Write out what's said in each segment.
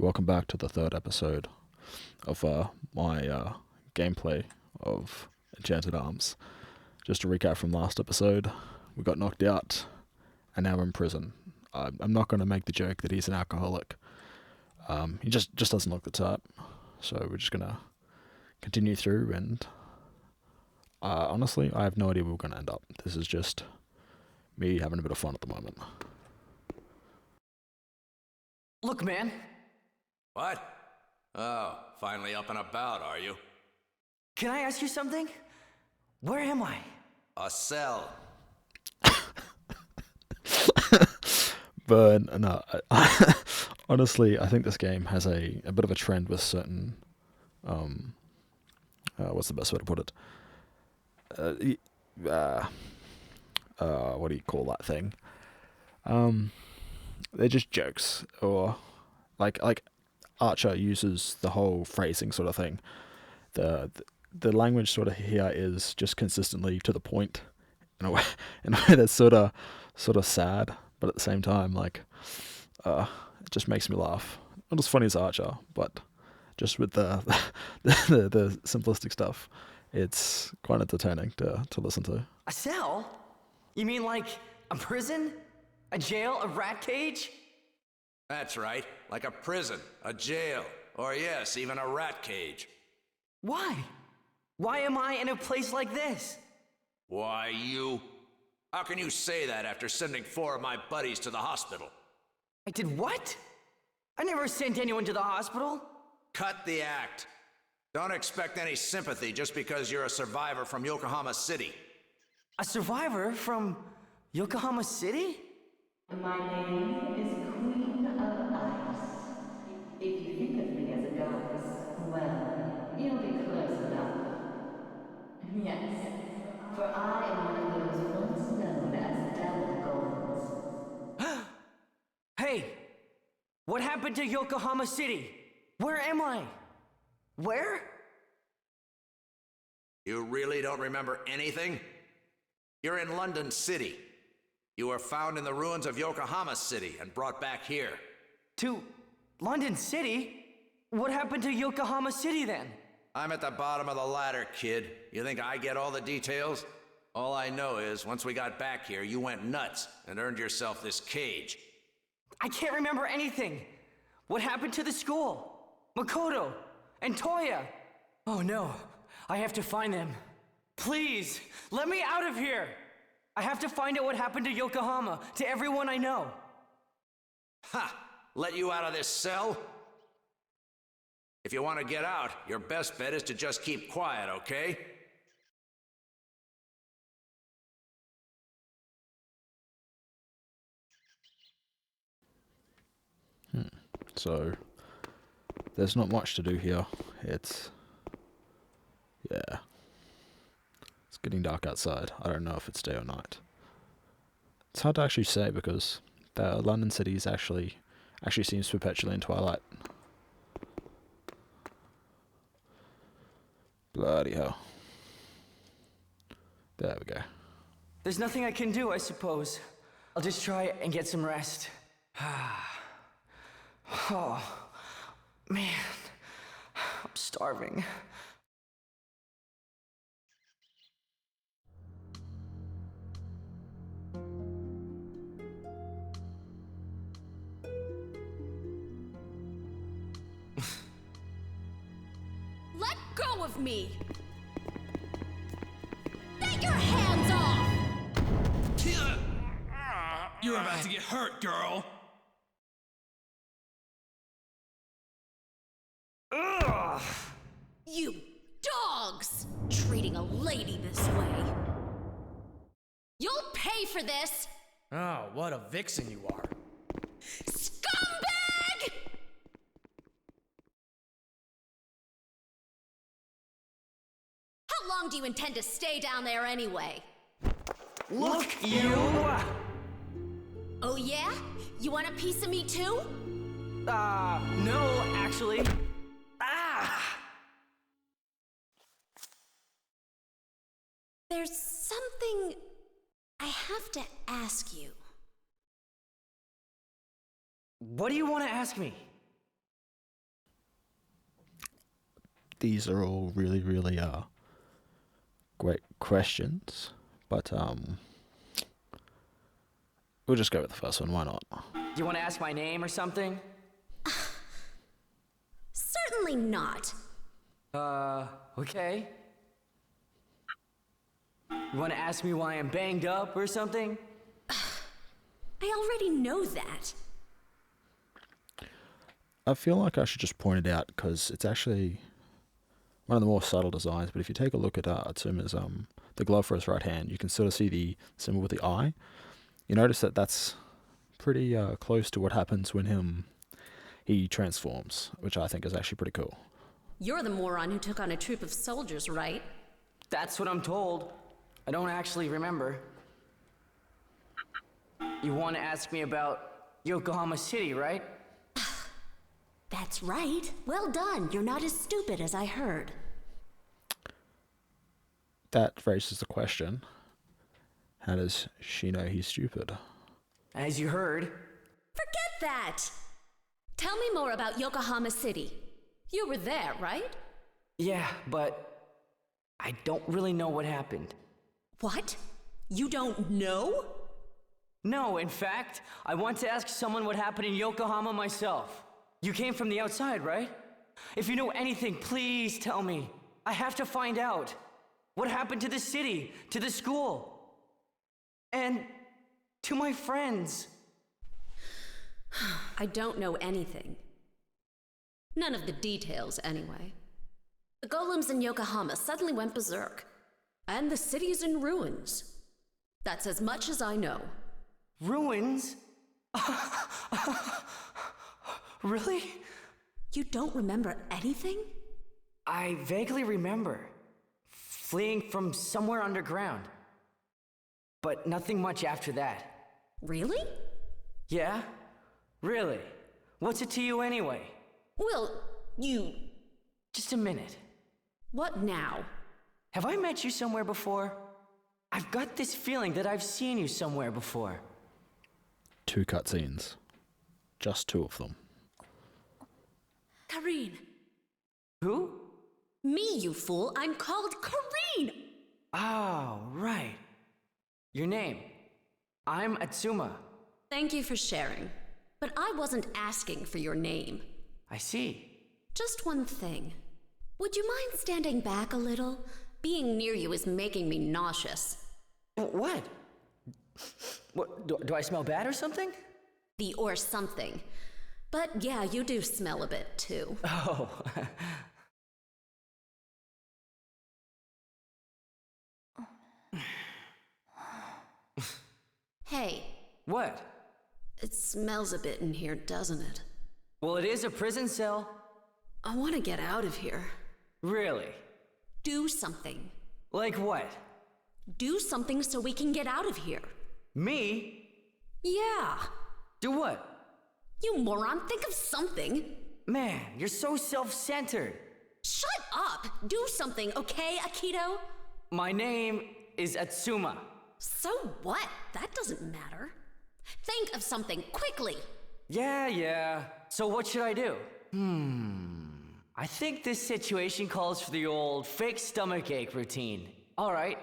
Welcome back to the third episode of my gameplay of Enchanted Arms. Just to recap from last episode, we got knocked out, and now we're in prison. I'm not going to make the joke that he's an alcoholic. He just doesn't look the type. So we're just going to continue through, and honestly, I have no idea where we're going to end up. This is just me having a bit of fun at the moment. Look, man. What? Oh, finally up and about, are you? Can I ask you something? Where am I? A cell. But no, honestly, I think this game has a bit of a trend with certain, what's the best way to put it? What do you call that thing? They're just jokes, or like Archer uses the whole phrasing sort of thing. The language sort of here is just consistently to the point, in a way that's sort of sad, but at the same time, it just makes me laugh. Not as funny as Archer, but just with the the simplistic stuff, it's quite entertaining to listen to. A cell? You mean like a prison? A jail? A rat cage? That's right, like a prison, a jail, or yes, even a rat cage. Why? Why am I in a place like this? Why, you? How can you say that after sending 4 of my buddies to the hospital? I did what? I never sent anyone to the hospital. Cut the act. Don't expect any sympathy just because you're a survivor from Yokohama City. A survivor from Yokohama City? My name is Queen of Ice. If you think of me as a goddess, well, you'll be close enough. Yes, for I am one of those once known as devil golems. Hey! What happened to Yokohama City? Where am I? Where? You really don't remember anything? You're in London City. You were found in the ruins of Yokohama City and brought back here. To London City? What happened to Yokohama City then? I'm at the bottom of the ladder, kid. You think I get all the details? All I know is, once we got back here, you went nuts and earned yourself this cage. I can't remember anything. What happened to the school? Makoto and Toya? Oh no, I have to find them. Please, let me out of here. I have to find out what happened to Yokohama, to everyone I know. Ha! Let you out of this cell? If you want to get out, your best bet is to just keep quiet, okay? So there's not much to do here. It's getting dark outside. I don't know if it's day or night. It's hard to actually say because the London city is actually seems perpetually in twilight. Bloody hell. There we go. There's nothing I can do, I suppose. I'll just try and get some rest. Oh, man. I'm starving. Let go of me! Get your hands off! You're about to get hurt, girl! Ugh! You dogs! Treating a lady this way. You'll pay for this! Oh, what a vixen you are. Scumbag! How long do you intend to stay down there anyway? Look, you! Oh yeah? You want a piece of me too? No, actually. Ah! There's something I have to ask you. What do you want to ask me? these are all really, really great questions, but we'll just go with the first one. Why not? Do you want to ask my name or something? Certainly not. Okay. You want to ask me why I'm banged up or something? I already know that. I feel like I should just point it out because it's actually one of the more subtle designs. But if you take a look at Atsuma's the glove for his right hand, you can sort of see the symbol with the eye. You notice that that's pretty close to what happens when he transforms, which I think is actually pretty cool. You're the moron who took on a troop of soldiers, right? That's what I'm told. I don't actually remember. You want to ask me about Yokohama City, right? That's right. Well done. You're not as stupid as I heard. That raises the question, how does she know he's stupid? As you heard. Forget that! Tell me more about Yokohama City. You were there, right? Yeah, but I don't really know what happened. What? You don't know? No, in fact, I want to ask someone what happened in Yokohama myself. You came from the outside, right? If you know anything, please tell me. I have to find out. What happened to the city, to the school, and to my friends? I don't know anything. None of the details, anyway. The golems in Yokohama suddenly went berserk, and the city's in ruins. That's as much as I know. Ruins? Really? You don't remember anything? I vaguely remember fleeing from somewhere underground. But nothing much after that. Really? Yeah? Really? What's it to you anyway? Well, you... Just a minute. What now? Have I met you somewhere before? I've got this feeling that I've seen you somewhere before. 2 cutscenes. Just 2 of them. Karin. Who? Me, you fool. I'm called Karin. Oh, right. Your name. I'm Atsuma. Thank you for sharing. But I wasn't asking for your name. I see. Just one thing. Would you mind standing back a little? Being near you is making me nauseous. What? What? Do I smell bad or something? The or something. But yeah, you do smell a bit too. Oh. Hey. What? It smells a bit in here, doesn't it? Well, it is a prison cell. I want to get out of here. Really? Do something. Like what? Do something so we can get out of here. Me? Yeah. Do what? You moron, think of something. Man, you're so self-centered. Shut up! Do something, okay, Akito? My name is Atsuma. So what? That doesn't matter. Think of something, quickly! Yeah. So what should I do? I think this situation calls for the old fake stomachache routine. All right,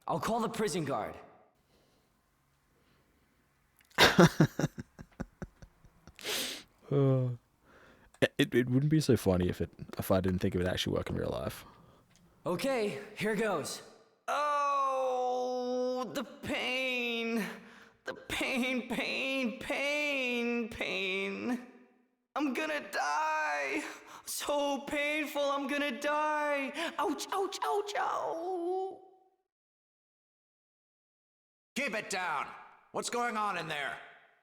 I'll call the prison guard. It wouldn't be so funny if I didn't think it would actually work in real life. Okay, here goes. Oh, the pain. The pain. I'm gonna die. So painful, I'm gonna die. Ouch. Keep it down. What's going on in there?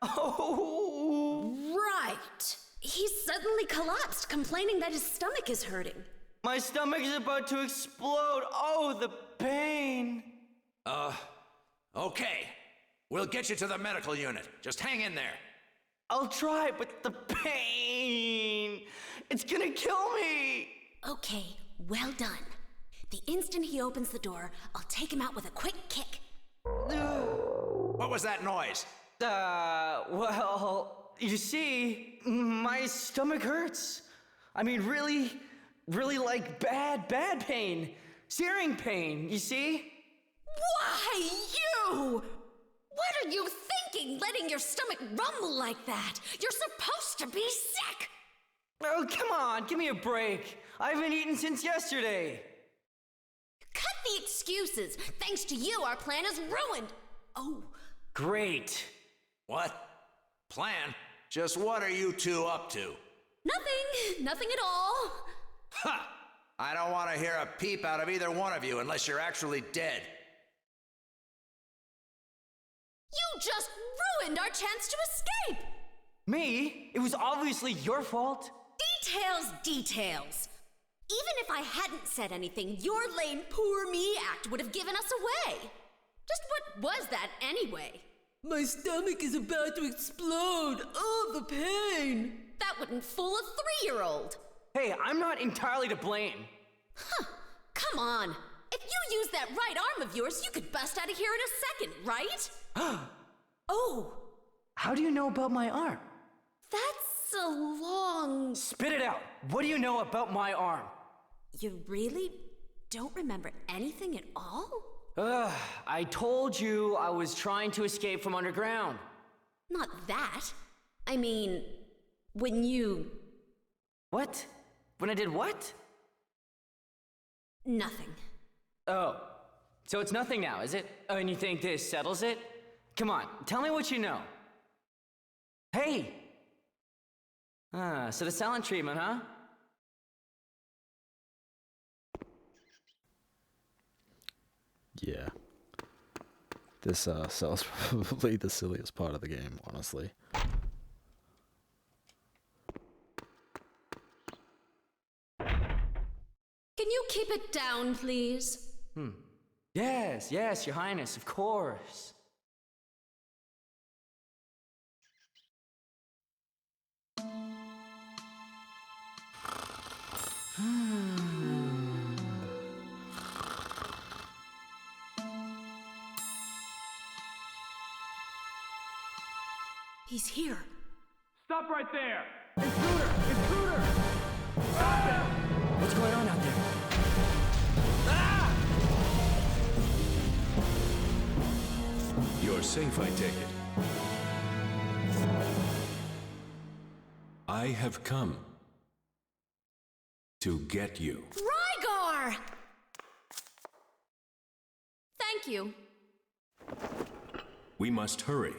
Oh. Right! He suddenly collapsed, complaining that his stomach is hurting. My stomach is about to explode. Oh, the pain. Okay. We'll get you to the medical unit. Just hang in there. I'll try, but the pain. It's gonna kill me. Okay, well done. The instant he opens the door, I'll take him out with a quick kick. What was that noise? Well, you see, my stomach hurts. I mean, really, really like bad pain. Searing pain, you see? Why, you? What are you thinking, letting your stomach rumble like that? You're supposed to be sick! Oh, come on, give me a break. I haven't eaten since yesterday. Cut the excuses. Thanks to you, our plan is ruined. Oh. Great. What? Plan? Just what are you two up to? Nothing at all. Ha! I don't want to hear a peep out of either one of you unless you're actually dead. You just ruined our chance to escape! Me? It was obviously your fault. Details. Even if I hadn't said anything, your lame poor me act would have given us away. Just what was that anyway? My stomach is about to explode. Oh, the pain. That wouldn't fool a 3-year-old. Hey, I'm not entirely to blame. Huh. Come on. If you use that right arm of yours, you could bust out of here in a second, right? Oh. How do you know about my arm? That's a long... Spit it out. What do you know about my arm? You really don't remember anything at all? I told you I was trying to escape from underground. Not that. I mean, when you... What? When I did what? Nothing. Oh, so it's nothing now, is it? Oh, and you think this settles it? Come on, tell me what you know. Hey! So the silent treatment, huh? Yeah. This cell's probably the silliest part of the game, honestly. Can you keep it down, please? Yes, Your Highness, of course. He's here. Stop right there! What's going on out there? You're safe, I take it. I have come to get you. Raigar! Thank you. We must hurry.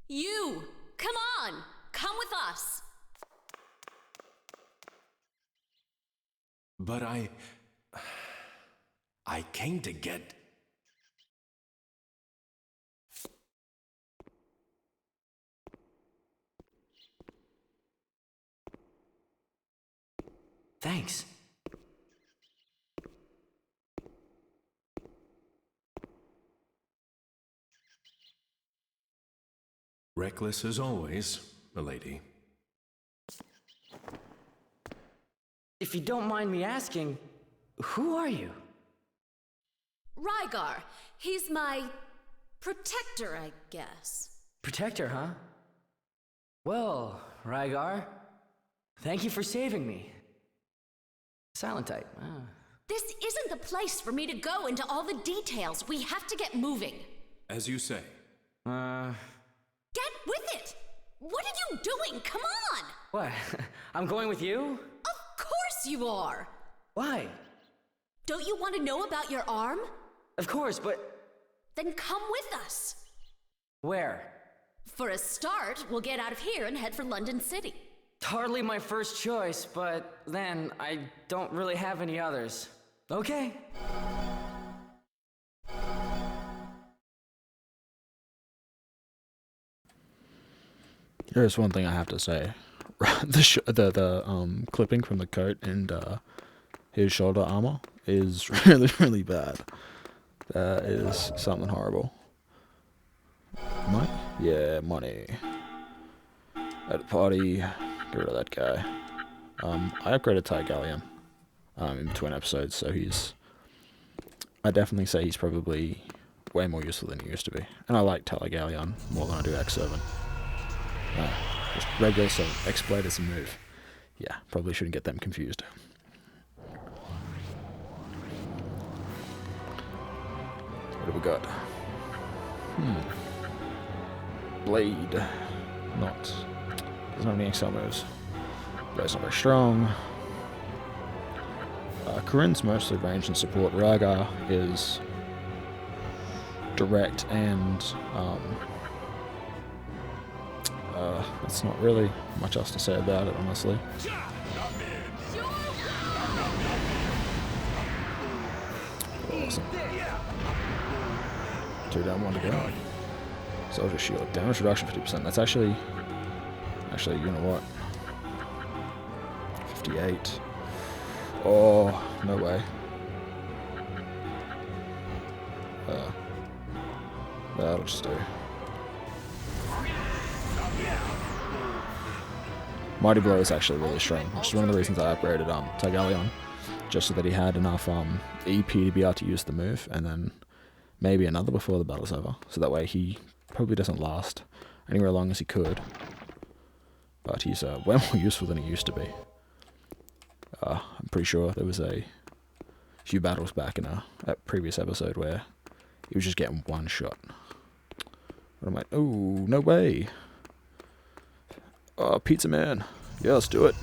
You! Come on! Come with us! But I came to get... Thanks. Reckless as always, milady. If you don't mind me asking, who are you? Raigar. He's my protector, I guess. Protector, huh? Well, Raigar, thank you for saving me. Silent type. This isn't the place for me to go into all the details. We have to get moving. As you say. Get with it! What are you doing? Come on! What? I'm going with you? Of course you are! Why? Don't you want to know about your arm? Of course, but... Then come with us. Where? For a start, we'll get out of here and head for London City. Hardly my first choice, but then I don't really have any others. Okay. There's one thing I have to say. The clipping from the coat and his shoulder armor is really bad. That is something horrible. Money? Yeah, money. At a party, get rid of that guy. I upgraded Ty Gallium in between episodes, so I definitely say he's probably way more useful than he used to be. And I like Ty Gallium more than I do X7. Just regular 7. X-Blade is a move. Yeah, probably shouldn't get them confused. What have we got? Blade. Not. Doesn't have any XL moves. Blade's not very strong. Karin's mostly ranged and support. Raigar is direct and that's not really much else to say about it, honestly. Awesome. 2 down, 1 to go. Soldier shield. Damage reduction 50%. That's actually, you know what? 58. Oh, no way. That'll just do. Mighty Blow is actually really strong, which is one of the reasons I upgraded Targalion, just so that he had enough EP to be able to use the move, and then maybe another before the battle's over. So that way he probably doesn't last anywhere long as he could. But he's way more useful than he used to be. I'm pretty sure there was a few battles back in a previous episode where he was just getting one shot. What am I? Oh, no way. Oh, Pizza Man. Yeah, let's do it.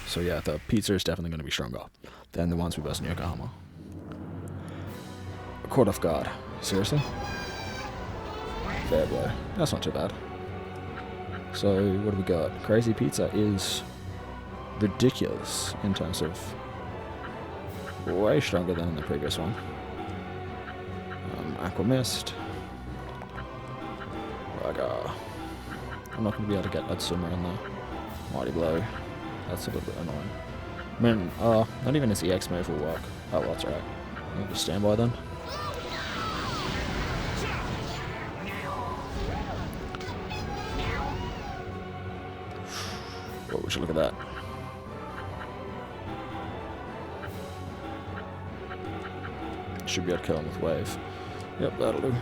So yeah, the pizza is definitely going to be stronger than the ones we burst in Yokohama. Caught off guard. Seriously? Fair blow. That's not too bad. So, what do we got? Crazy Pizza is ridiculous in terms of way stronger than the previous one. Aqua Mist. Raigar. I'm not going to be able to get that Summer in the Mighty Blow. That's a little bit annoying. I mean, not even his EX move will work. Oh, well, that's right. I'll just stand by then. Oh, would you look at that? Should be able to kill him with Wave. Yep, that'll do.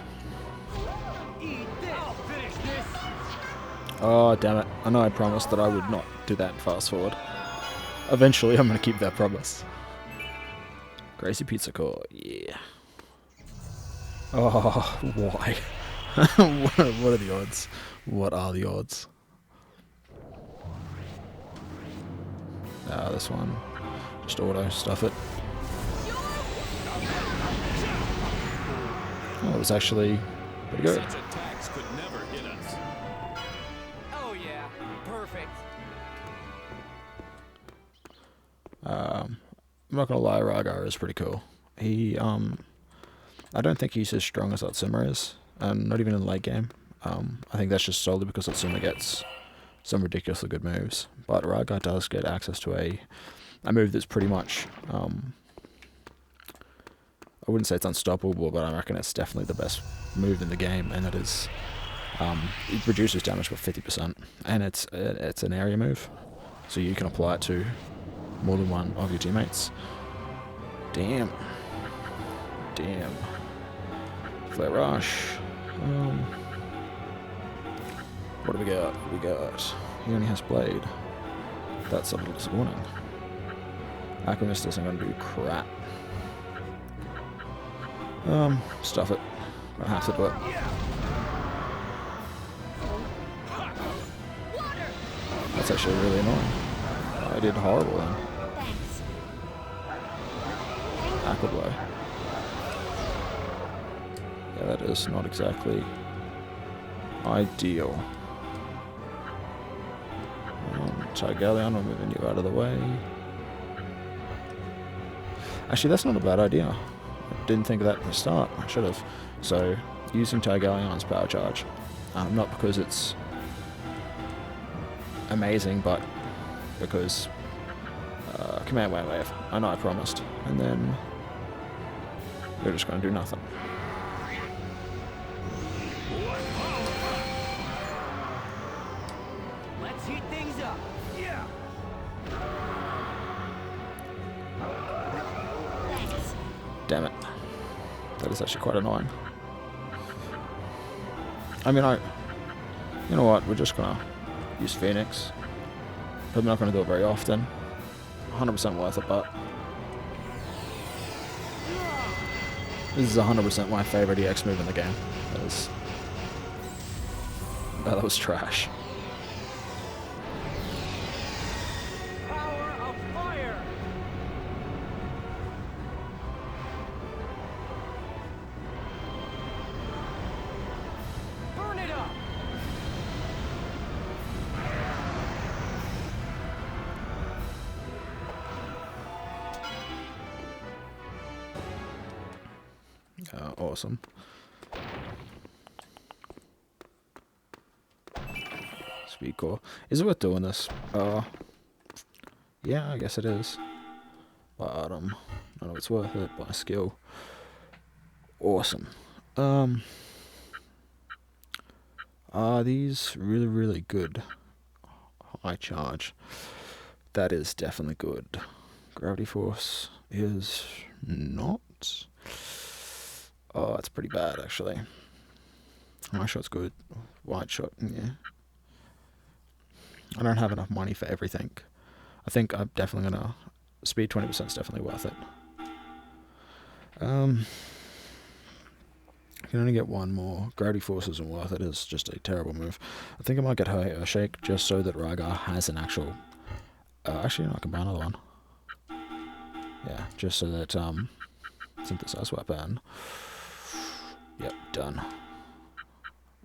Oh, damn it. I know I promised that I would not do that fast forward. Eventually, I'm going to keep that promise. Gracie Pizza Core, yeah. Oh, why? What are the odds? What are the odds? This one. Just auto stuff it. Oh, it was actually pretty good. Such attacks could never hit us. Oh yeah, perfect. I'm not gonna lie, Raigar is pretty cool. He, I don't think he's as strong as Otsuma is, and not even in the late game. I think that's just solely because Otsuma gets some ridiculously good moves, but Raigar does get access to a move that's pretty much, I wouldn't say it's unstoppable, but I reckon it's definitely the best move in the game, and that is, it reduces damage by 50%, and it's an area move, so you can apply it to more than one of your teammates. Damn. Flare Rush. What do we got? He only has Blade. That's a little disappointing. Aqua Mist isn't going to do crap. Stuff it. Gonna have to do it. That's actually really annoying. I did horrible then. Aqua Blow. Yeah, that is not exactly ideal. Targalion, I'm moving you out of the way. Actually, that's not a bad idea. I didn't think of that at the start. I should have. So, using Targalion's power charge. Not because it's amazing, but because command wave. I know I promised. And then we're just going to do nothing. Let's heat things up. Yeah. Damn it. That is actually quite annoying. I mean, you know what? We're just gonna use Phoenix. Probably not going to do it very often. 100% worth it, but this is 100% my favorite EX move in the game. That was trash. Power of fire! Burn it up! Awesome. Speed core. Is it worth doing this? Yeah, I guess it is. But I don't know if it's worth it by skill. Awesome. Are these really, really good? High charge. That is definitely good. Gravity force is not. Oh, that's pretty bad, actually. My shot's good. Wide shot, yeah. I don't have enough money for everything. I think I'm definitely gonna... Speed 20% is definitely worth it. You can only get one more. Gravity force isn't worth it. It's just a terrible move. I think I might get her Earthshake just so that Raigar has an actual... actually, no, I can buy another one. Yeah, just so that... synthesize weapon. Yep, done.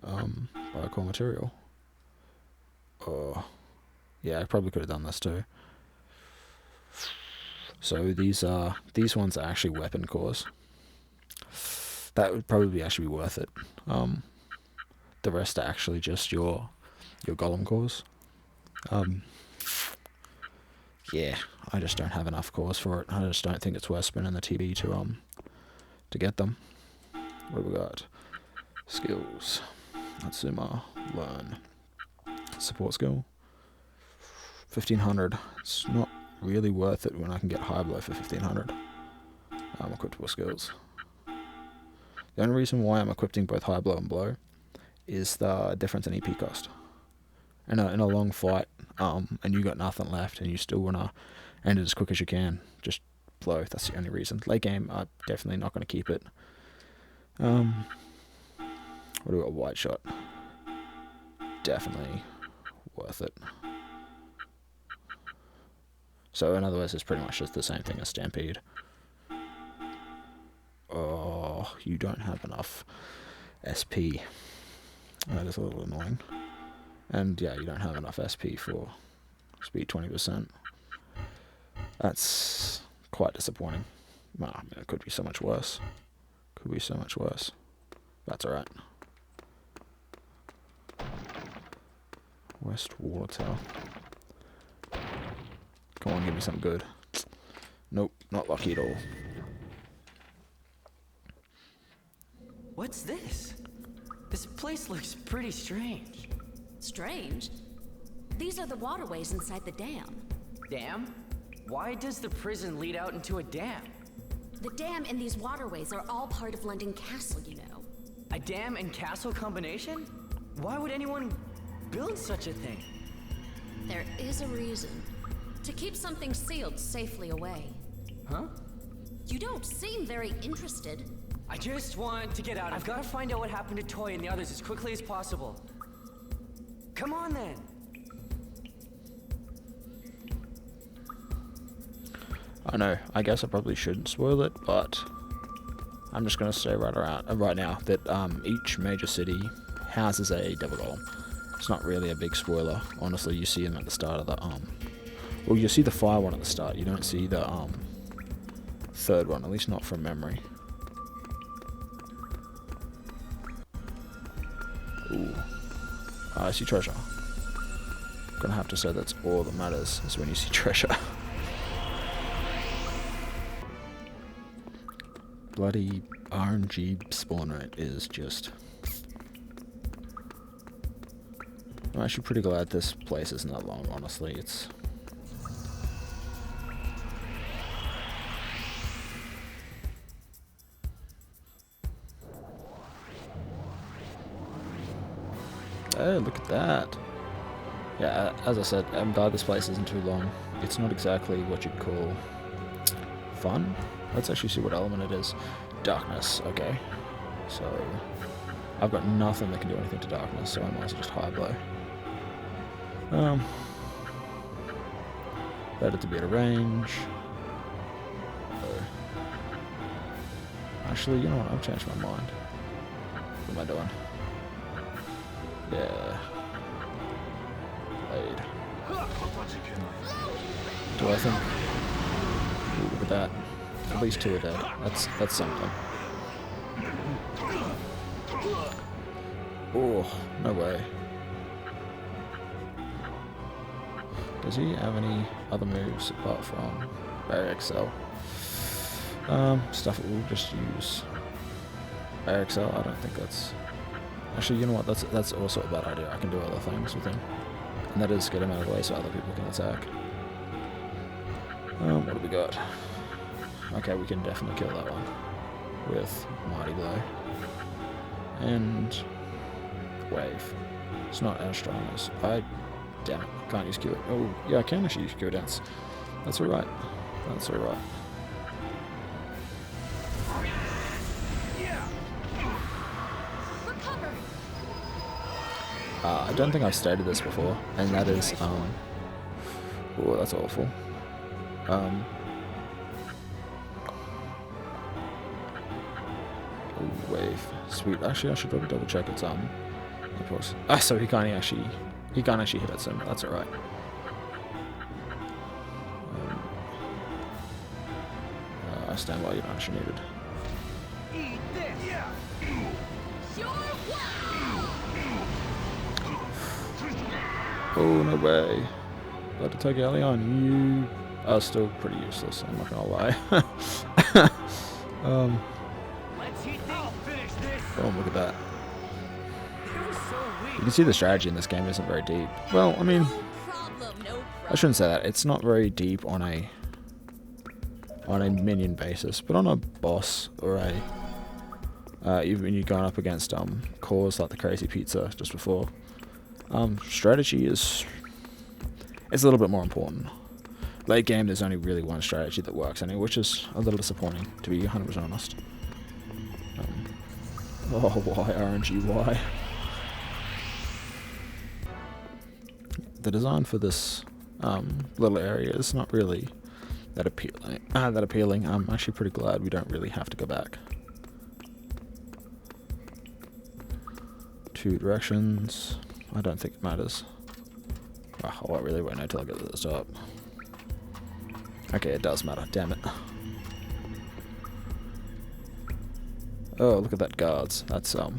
Biocore material. Oh, yeah, I probably could have done this too. So these ones are actually weapon cores. That would probably actually be worth it. The rest are actually just your golem cores. Yeah, I just don't have enough cores for it. I just don't think it's worth spending the TB to get them. What have we got? Skills. Natsuma. Learn. Support skill. 1500. It's not really worth it when I can get high blow for 1500. Equipable skills. The only reason why I'm equipping both high blow and blow is the difference in EP cost. In a long fight, and you got nothing left, and you still wanna end it as quick as you can, just blow. That's the only reason. Late game, I'm definitely not gonna keep it. What do we got? White shot. Definitely worth it. So in other words, it's pretty much just the same thing as Stampede. Oh, you don't have enough SP. That is a little annoying. And yeah, you don't have enough SP for speed 20%. That's quite disappointing. Well, I mean, it could be so much worse. Could be so much worse. That's alright. West Water Tower. Come on, give me something good. Nope, not lucky at all. What's this? This place looks pretty strange. Strange? These are the waterways inside the dam. Dam? Why does the prison lead out into a dam? The dam and these waterways are all part of London Castle, you know. A dam and castle combination? Why would anyone build such a thing? There is a reason. To keep something sealed safely away. Huh? You don't seem very interested. I just want to get out. I've got to find out what happened to Toy and the others as quickly as possible. Come on then. I know, I guess I probably shouldn't spoil it, but I'm just going to say right now that each major city houses a double golem. It's not really a big spoiler. Honestly, you see them at the start of the well, you see the fire one at the start. You don't see the third one, at least not from memory. Ooh, I see treasure. Gonna have to say that's all that matters is when you see treasure. Bloody RNG spawn rate is just... I'm actually pretty glad this place isn't that long, honestly. It's... Hey, look at that. Yeah, as I said, I'm glad this place isn't too long. It's not exactly what you'd call fun. Let's actually see what element it is. Darkness, okay. So, I've got nothing that can do anything to darkness, so I might as well just high blow. Better to be at a range. Actually, you know what? I've changed my mind. What am I doing? Yeah. Blade. Do I think? Ooh, look at that. At least 2 are dead. That's something. Oh, no way. Does he have any other moves apart from Barrier Excel? Stuff that we'll just use. Barrier Excel, I don't think that's... Actually, you know what? That's also a bad idea. I can do other things with him. And that is get him out of the way so other people can attack. What do we got? Okay, we can definitely kill that one. With Mighty Blow. And... Wave. It's not as strong as... Damn it, can't use Q. Oh, yeah, I can actually use Q Dance. That's alright. That's alright. I don't think I've stated this before, and that is, oh, that's awful. Ooh, wave. Sweet. Actually, I should probably double check its, so he can't actually hit it, so that's alright. I stand by, you don't actually need it. Oh, no way. About to take Elion, you are still pretty useless, I'm not gonna lie. Oh, look at that. You can see the strategy in this game isn't very deep. Well, I mean, I shouldn't say that. It's not very deep on a minion basis, but on a boss or a even you're going up against cores like the Crazy Pizza just before. Strategy is a little bit more important. Late game, there's only really one strategy that works, which is a little disappointing, to be 100% honest. Oh, why RNG? Why? The design for this little area is not really that appealing. I'm actually pretty glad we don't really have to go back. 2 directions. I don't think it matters. Oh, I really won't know till I get to the top. Okay, it does matter. Damn it. Oh, look at that guards. That's Oh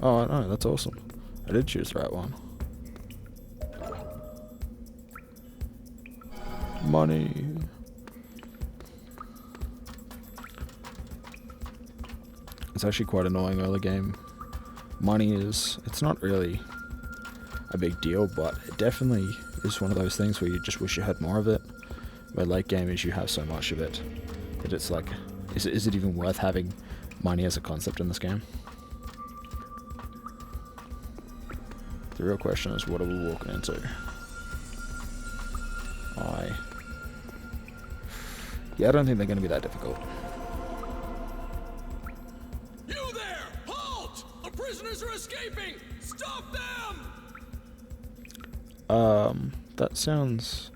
no, that's awesome. I did choose the right one. Money. It's actually quite annoying early game. Money it's not really a big deal, but it definitely is one of those things where you just wish you had more of it. Where late game is you have so much of it that it's like, is it even worth having money as a concept in this game? The real question is, what are we walking into? Yeah, I don't think they're going to be that difficult. You there! Halt! The prisoners are escaping! Stop them! That sounds...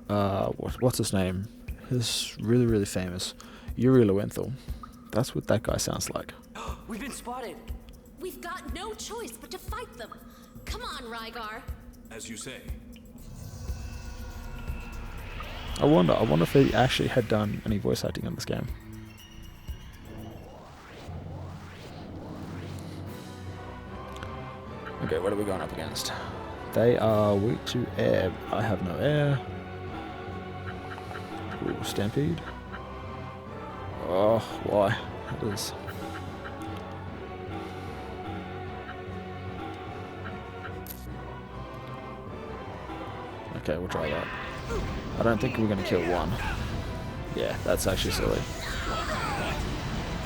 what's his name? He's really, really famous. Yuri Lowenthal. That's what that guy sounds like. We've been spotted. We've got no choice but to fight them. Come on, Raigar. As you say. I wonder if he actually had done any voice acting in this game. Okay, what are we going up against? They are weak to air. I have no air. Ooh, Stampede. Oh, why? That is... Okay, we'll try that. I don't think we're going to kill one. Yeah, that's actually silly.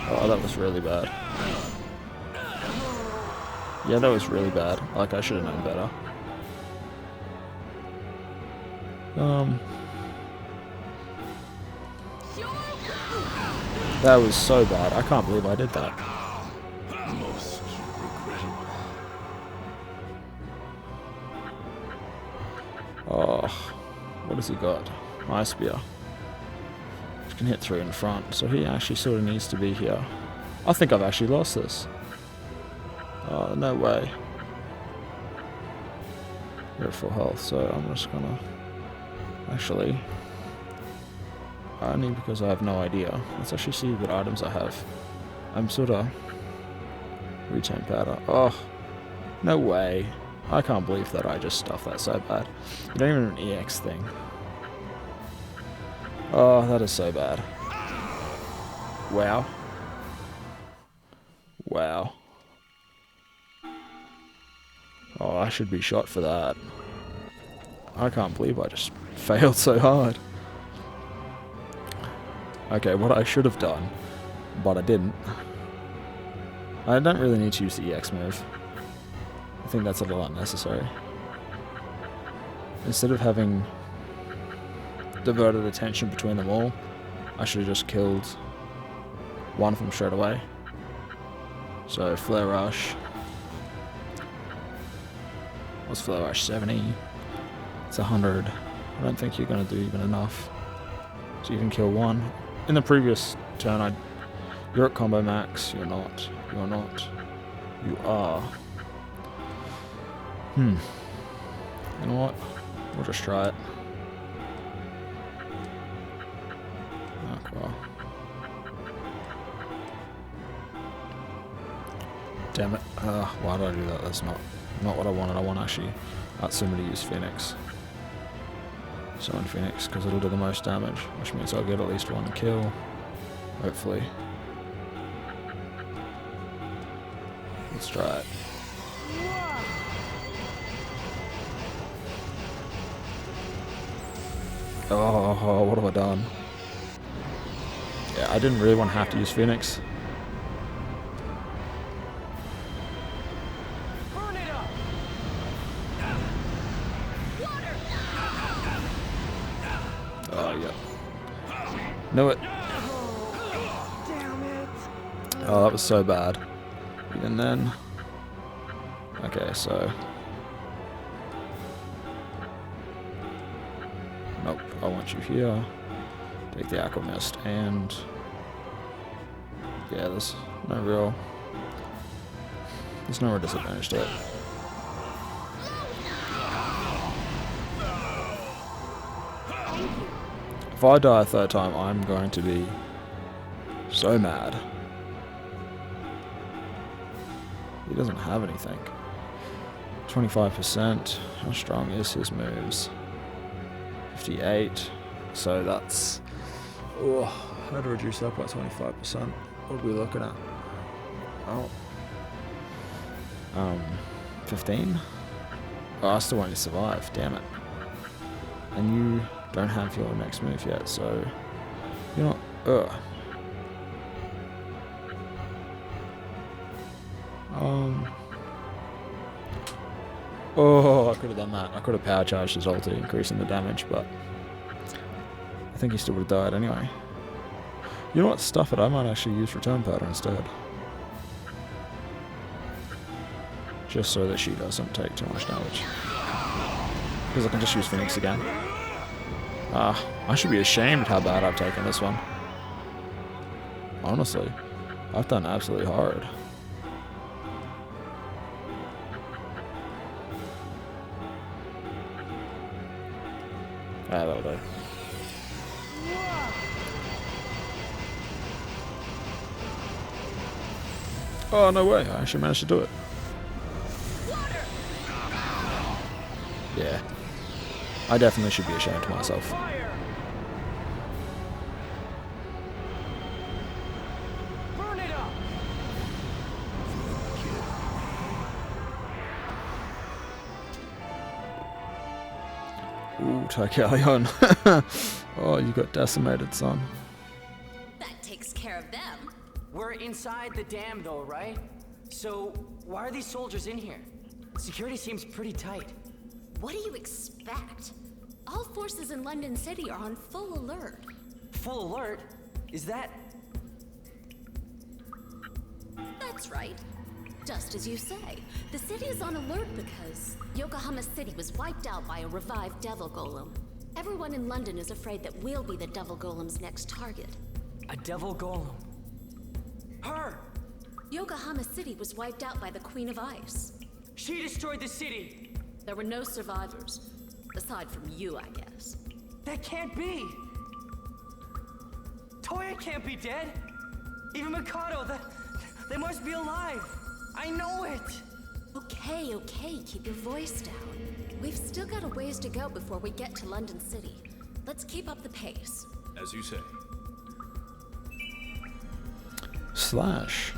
Oh, that was really bad. Yeah, that was really bad. Like, I should have known better. That was so bad. I can't believe I did that. Most regrettable. Oh, what has he got? Ice Spear. He can hit 3 in front, so he actually sort of needs to be here. I think I've actually lost this. Oh, no way. You're at full health, so I'm just gonna... Actually... Only because I have no idea. Let's actually see what items I have. I'm sort of... Retain powder. Oh, no way. I can't believe that I just stuffed that so bad. You don't even have an EX thing. Oh, that is so bad. Wow. Wow. Oh, I should be shot for that. I can't believe I just failed so hard. Okay, what I should have done, but I didn't. I don't really need to use the EX move. I think that's a little unnecessary. Instead of having diverted attention between them all, I should have just killed one of them straight away. So, Flare Rush. What's Flare Rush? 70. It's 100. I don't think you're going to do even enough. So you can kill one. In the previous turn, you're at combo max. You're not. You're not. You are. You know what? We'll just try it. Okay. Damn it. Why did I do that? That's not what I wanted. I want actually somebody to use Phoenix. Summon Phoenix, because it'll do the most damage, which means I'll get at least one kill. Hopefully. Let's try it. Oh, what have I done? Yeah, I didn't really want to have to use Phoenix. Burn it up! Oh, yeah. Knew it. Damn it! Oh, that was so bad. Even then... Okay, so... Nope, I want you here. Take the Aqua Mist, and... Yeah, there's no real disadvantage to it. If I die a third time, I'm going to be so mad. He doesn't have anything. 25%. How strong is his moves? 58. So that's... Oh, how to reduce that by 25%? What are we looking at? Oh. 15? Oh, I still want you to survive. Damn it. And you don't have your next move yet, so... You're not... Ugh. Oh, I could have done that. I could have power charged his ulti, increasing the damage, but... I think he still would have died anyway. You know what? Stuff it. I might actually use Return Powder instead. Just so that she doesn't take too much damage. Because I can just use Phoenix again. I should be ashamed how bad I've taken this one. Honestly. I've done absolutely hard. That'll do. Oh, no way. I actually managed to do it. Yeah. I definitely should be ashamed of myself. Burn it up! Ooh, Taikalion. Oh, you got decimated, son. That takes care of them. We're inside the dam though, right? So, Why are these soldiers in here? Security seems pretty tight. What do you expect? All forces in London City are on full alert. Full alert? Is that... That's right. Just as you say, the city is on alert because Yokohama City was wiped out by a revived Devil Golem. Everyone in London is afraid that we'll be the Devil Golem's next target. a devil golem? Her! Yokohama City was wiped out by the Queen of Ice. She destroyed the city! There were no survivors. Aside from you, I guess. That can't be! Toya can't be dead! Even Mikado, they must be alive! I know it! Okay, keep your voice down. We've still got a ways to go before we get to London City. Let's keep up the pace. As you say. Slash.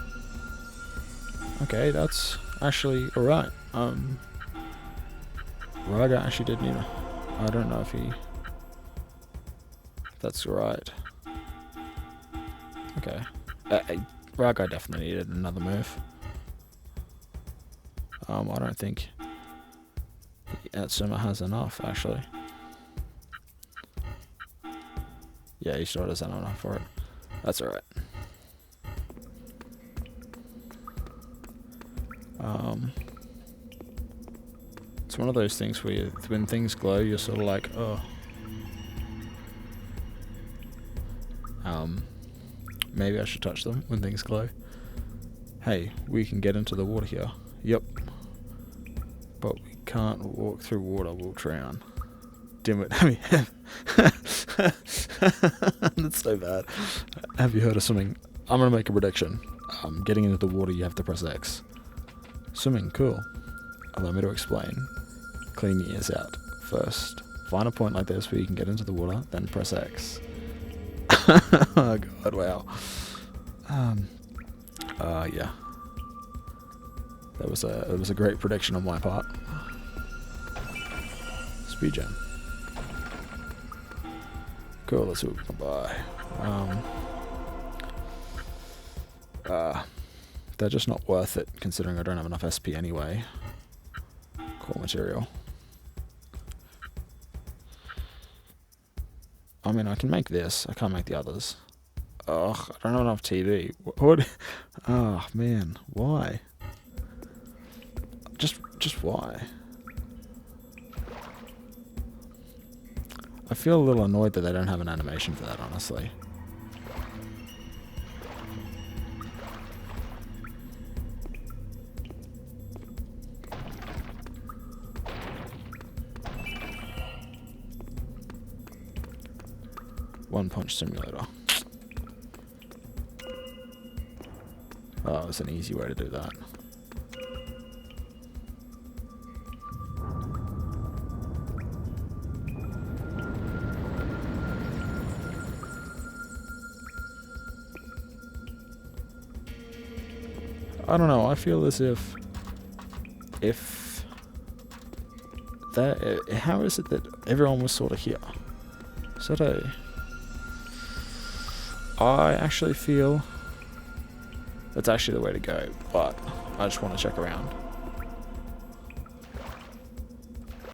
Okay, that's actually alright. Raigar actually did need a... I don't know if he... That's right. Okay. Raigar definitely needed another move. I don't think Atsuma has enough, actually. Yeah, he still doesn't have enough for it. That's alright. It's one of those things where when things glow, you're sort of like, oh. Maybe I should touch them when things glow. Hey, we can get into the water here. Yep. But we can't walk through water, we'll drown. Dim it. I mean, that's so bad. Have you heard of swimming? I'm gonna make a prediction. Getting into the water, you have to press X. Swimming, cool. Allow me to explain. Clean your ears out. First, find a point like this where you can get into the water, then press X. Oh god, wow. Yeah. That was a great prediction on my part. Speed jam. Cool, let's see what we can buy. They're just not worth it, considering I don't have enough SP anyway. Core material. I mean, I can make this. I can't make the others. Ugh, I don't have enough TV. What? Oh, man. Why? Just why? I feel a little annoyed that they don't have an animation for that, honestly. One punch simulator. Oh, it's an easy way to do that. I don't know, I feel as if that, how is it that everyone was sort of here? I actually feel that's actually the way to go, but I just want to check around.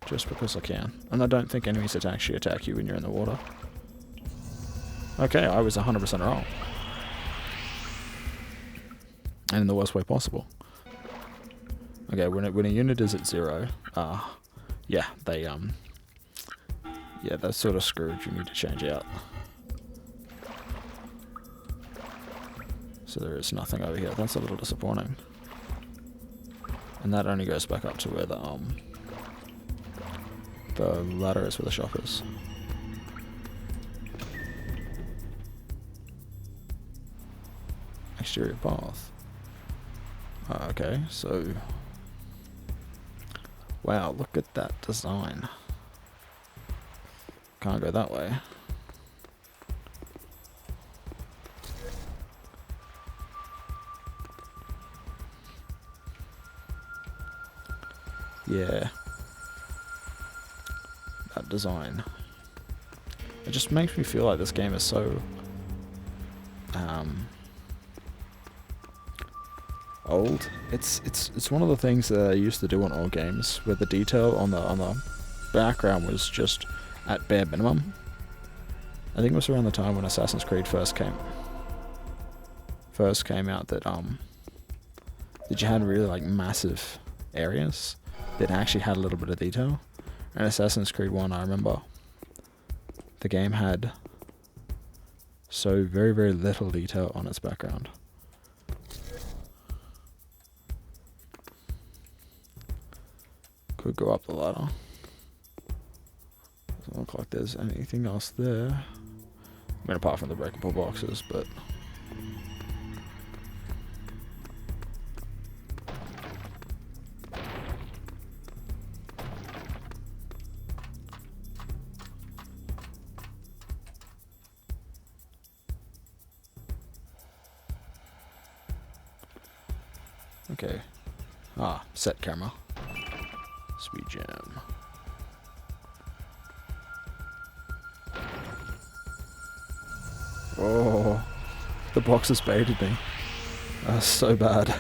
Just because I can. And I don't think enemies actually attack you when you're in the water. Okay, I was 100% wrong. And in the worst way possible. Okay, when a unit is at 0, yeah, they're sort of screwed. You need to change out. So there is nothing over here. That's a little disappointing. And that only goes back up to where the ladder is, where the shop is. Exterior path. Okay, so... Wow, look at that design. Can't go that way. Yeah. That design. It just makes me feel like this game is so... old. It's one of the things that I used to do on old games, where the detail on the background was just at bare minimum. I think it was around the time when Assassin's Creed first came out that you had really like massive areas that actually had a little bit of detail. And Assassin's Creed 1, I remember the game had so very, very little detail on its background. Could go up the ladder. Doesn't look like there's anything else there. I mean, apart from the breakable boxes, but... Okay. Set camera. Speed jam. Oh, the box has baited me. That's so bad.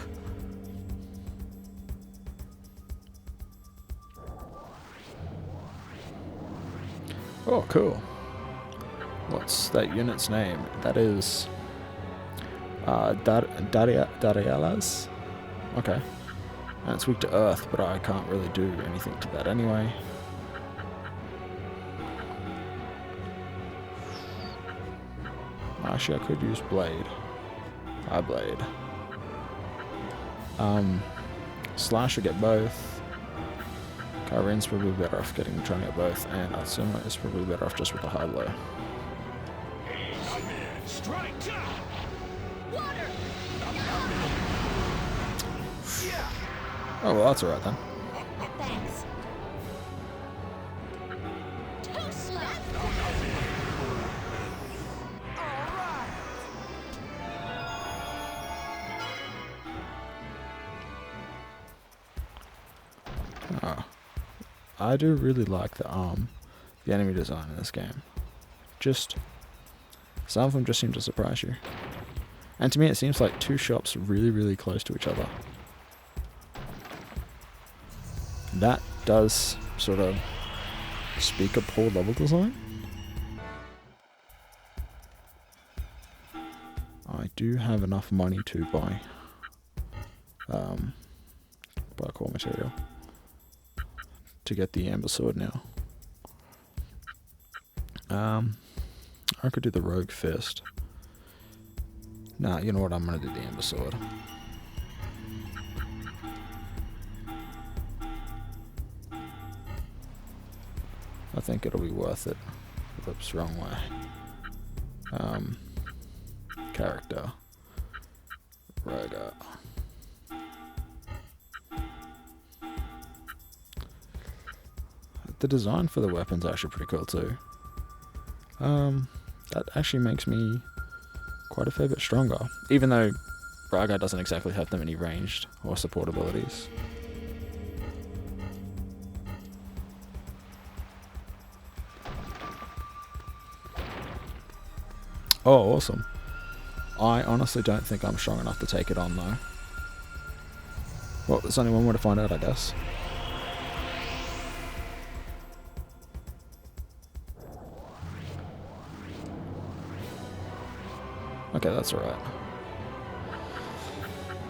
Oh, cool. What's that unit's name? That is... Darielas? Okay. And it's weak to earth, but I can't really do anything to that anyway. Actually, I could use blade. High blade. Slash will get both. Karin's probably better off trying to get both, and Atsuma is probably better off just with the high blow. Oh, well, that's alright then. Thanks. Too slow. I do really like the enemy design in this game. Just some of them just seem to surprise you. And to me it seems like two shops really, really close to each other. That does sort of speak of poor level design. I do have enough money to buy core material to get the amber sword now. I could do the rogue fist. Nah, you know what? I'm gonna do the amber sword. I think it'll be worth it. Whoops, wrong way. Character. Raigar. The design for the weapon's actually pretty cool too. That actually makes me quite a fair bit stronger. Even though Raigar doesn't exactly have that many ranged or support abilities. Oh, awesome. I honestly don't think I'm strong enough to take it on though. Well, there's only one way to find out, I guess. Okay, that's alright.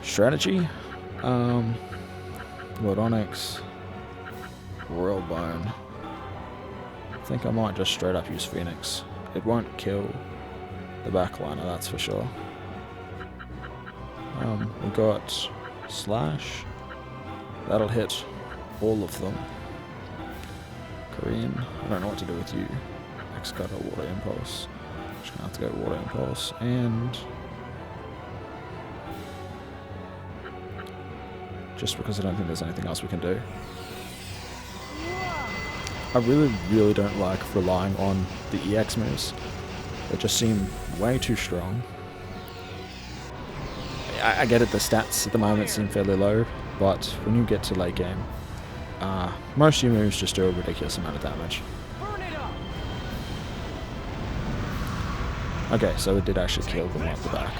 Strategy. Lord Onyx. Royal Bone. I think I might just straight up use Phoenix. It won't kill the backliner, that's for sure. We got Slash. That'll hit all of them. Karin. I don't know what to do with you. X-Cutter, Water Impulse. Just gonna have to go Water Impulse, and just because I don't think there's anything else we can do. I really, really don't like relying on the EX moves. They just seem way too strong. I get it, the stats at the moment seem fairly low, but when you get to late game, most of your moves just do a ridiculous amount of damage. Okay, so it did actually kill them at the back.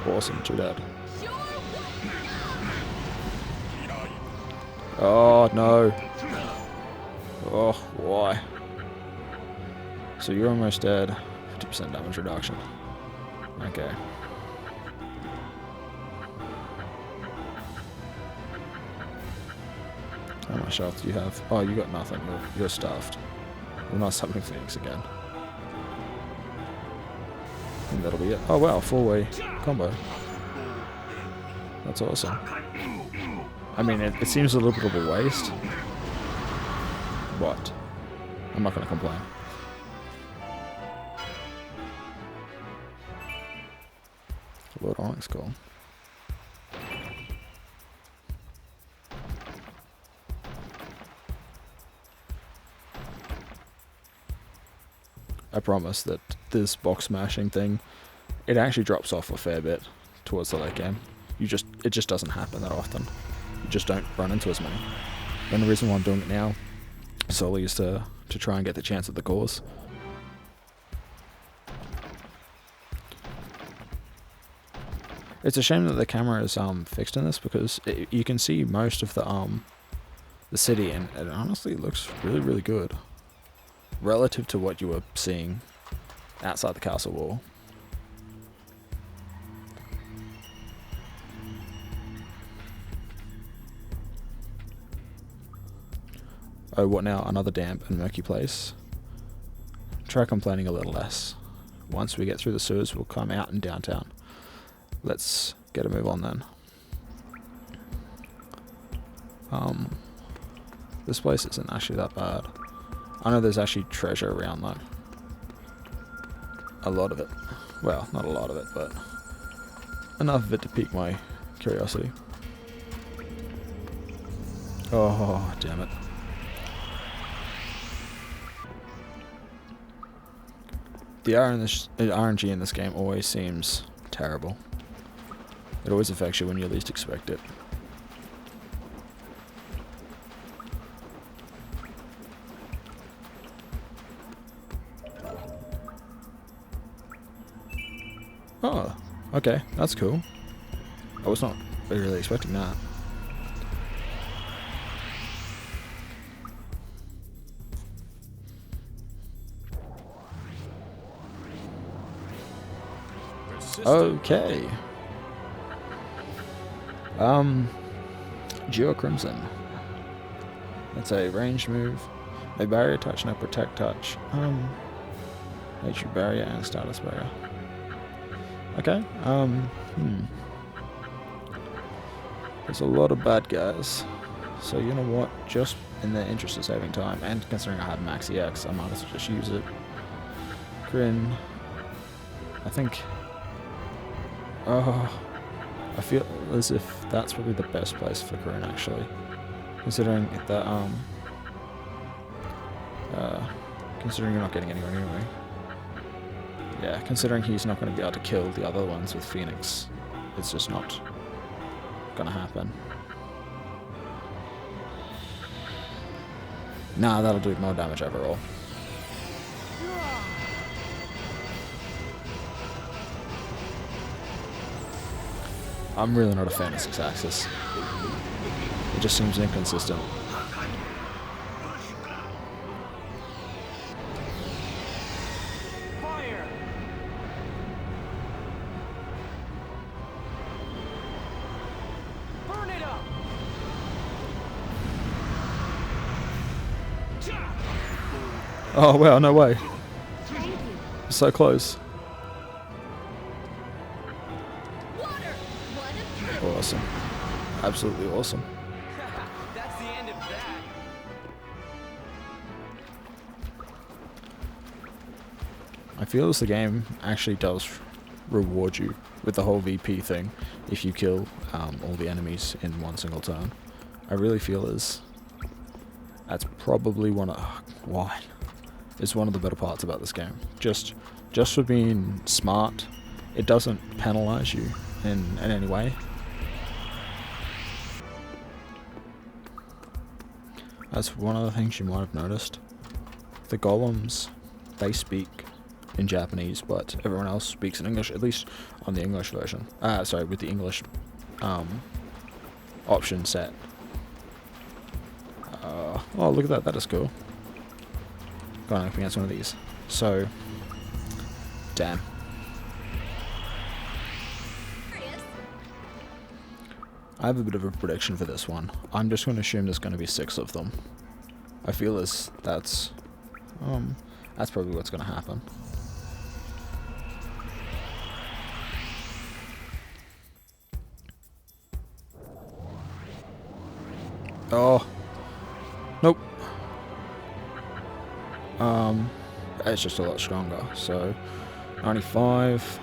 Awesome, 2 dead. Oh, no. Oh, why? So you're almost dead. 50% damage reduction. Okay. How much health do you have? Oh, you got nothing. You're stuffed. We're not summoning Phoenix again. And that'll be it. Oh wow, 4-way combo. That's awesome. I mean, it seems a little bit of a waste. But I'm not going to complain. Lord Onyx call. I promise that this box smashing thing, it actually drops off a fair bit towards the late game. It just doesn't happen that often. You just don't run into as many. And the reason why I'm doing it now solely is to try and get the chance at the cause. It's a shame that the camera is fixed in this because you can see most of the city, and it honestly looks really, really good relative to what you were seeing outside the castle wall. Oh, what now? Another damp and murky place. Try complaining a little less. Once we get through the sewers, we'll come out in downtown. Let's get a move on then. This place isn't actually that bad. I know there's actually treasure around though. A lot of it. Well, not a lot of it, but enough of it to pique my curiosity. Oh, damn it. The RNG in this game always seems terrible. It always affects you when you least expect it. Oh, okay, that's cool. I was not really expecting that. Okay. Geo Crimson. That's a ranged move. A barrier touch and a protect touch. HP barrier and status barrier. Okay. There's a lot of bad guys. So you know what? Just in the interest of saving time, and considering I have max EX, I might as well just use it. Grin. I think. Oh, I feel as if that's probably the best place for Karin actually, considering that considering you're not getting anywhere anyway. Yeah, considering he's not going to be able to kill the other ones with Phoenix, it's just not gonna happen. Nah, that'll do more damage overall. I'm really not a fan of 6-axis. It just seems inconsistent. Fire! Burn it up! Oh wow, no way. So close. Awesome. Absolutely awesome. That's the end of that. I feel as the game actually does reward you with the whole VP thing if you kill all the enemies in one single turn. I really feel as that's probably one of it's one of the better parts about this game. Just for being smart, it doesn't penalize you in any way. That's one of the things you might have noticed. The golems, they speak. in Japanese, but everyone else speaks in English, at least on the English version. Sorry, with the English option set. Oh, look at that. That is cool. Going up against one of these. So, damn. I have a bit of a prediction for this one. I'm just going to assume there's going to be 6 of them. I feel as that's probably what's going to happen. Oh. Nope. It's just a lot stronger. So, 95.